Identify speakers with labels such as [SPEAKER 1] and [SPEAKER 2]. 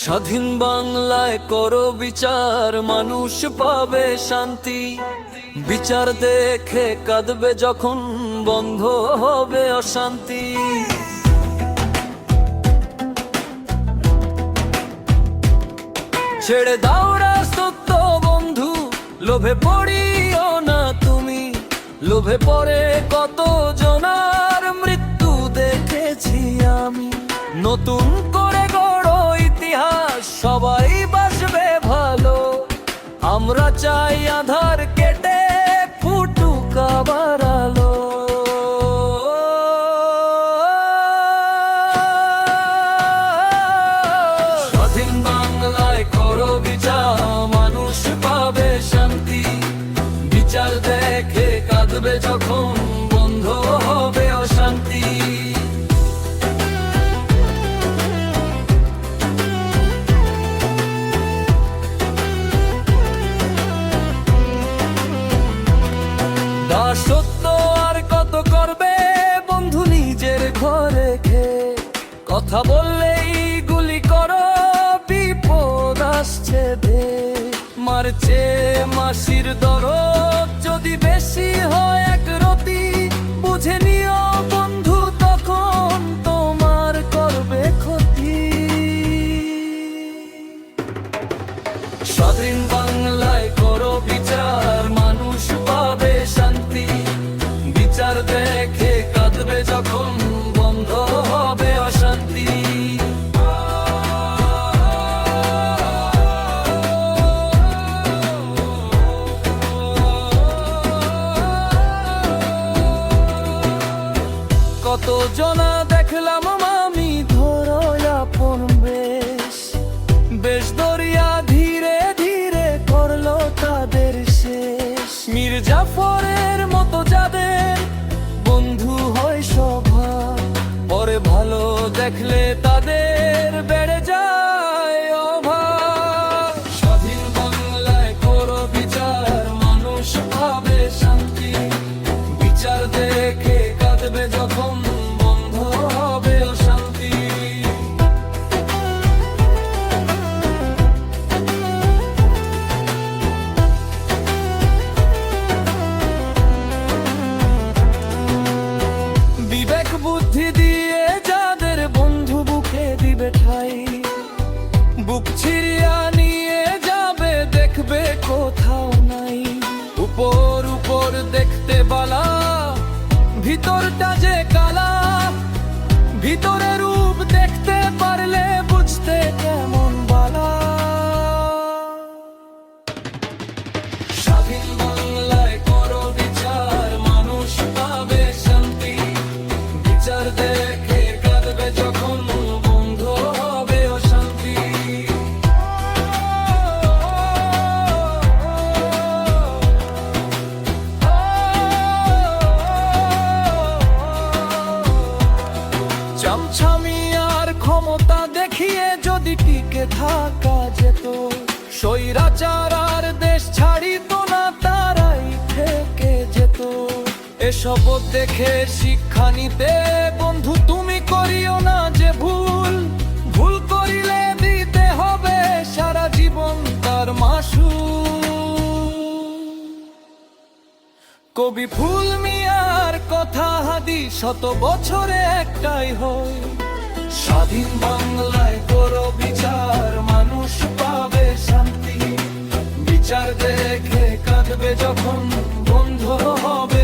[SPEAKER 1] স্বাধীন বাংলায় করো বিচার, মানুষ পাবে শান্তি। বিচার দেখে কাঁদবে যখন, বন্ধ হবে অশান্তি। ছেড়ে দাও রাজতত্ত্ব বন্ধু, লোভে পড়িও না তুমি। লোভে পড়ে কত জনার মৃত্যু দেখেছি আমি। নতুন করে গড়ো ইতিহাস, সবাই বাসবে ভালো। আমরা চাই আধার কেটে ফুটুক আবার আলো। স্বাধীন বাংলায় করো বিচার, মানুষ পাবে শান্তি। বিচার দেখে কাঁদবে যখন, বন্ধ হবে অশান্তি। দাসত্ব আর কত করবে বন্ধু নিজের ঘরে খেয়ে। কথা বললেই গুলি করো, বিপদ আসছে ভে। মারছে মাসির দরদ যদি বেশি হয় এক রতি, বুঝে নিও বন্ধু তখন তোমার করবে ক্ষতি। স্বাধীন বাংলায় করো বিচার, মানুষ পাবে শান্তি। বিচার দেখে কাঁদবে যখন, বন্ধ হবে অশান্তি। কত জনা দেখলাম আমি ধরো আপন বেশ। বেশ দরিয়া ধীরে ধীরে করলো তাদের শেষ। মীর জাফরের মতো যাদের বন্ধু হয় স্বভাব, পরে ভালো দেখলে তাদের বেড়ে যায় অভাব। স্বাধীন বাংলায় করো বিচার, মানুষ পাবে শান্তি। বিচার দেখে কাঁদবে যখন, বন্ধ হবে অশান্তি। বিবেক বুদ্ধি দিয়ে যাদের বন্ধু বুকে দিবে ঠাই, বুক ছিড়িয়া নিয়ে যাবে দেখবে কোথাও নাই। উপর উপর দেখতে বালা, ভিতরটা যে কালা। ভিতরে রূপ দেখতে পারলে বুঝতে কেমন বালা। স্বাধীন বাংলায় করো বিচার, মানুষ পাবে শান্তি। বিচার দেখে কাঁদবে যখন, বন্ধ হবে অশান্তি। চামচামি আর ক্ষমতা দেখিয়ে যদি টিকে থাকা যেত, স্বৈরাচার আর দেশ ছাড়িত না, তারাই থেকে যেত। এসব দেখে শিক্ষা নিতে বন্ধু তুমি করিও না যে ভুল। ভুল করিলে দিতে হবে সারা জীবন তার মাসুল। কবি ফুল মিয়ার কথা হাদিস শত বছরে একটাই হয়। স্বাধীন বাংলায় করো বিচার, মানুষ পাবে শান্তি। বিচার দেখে কাঁদবে যখন, বন্ধ হবে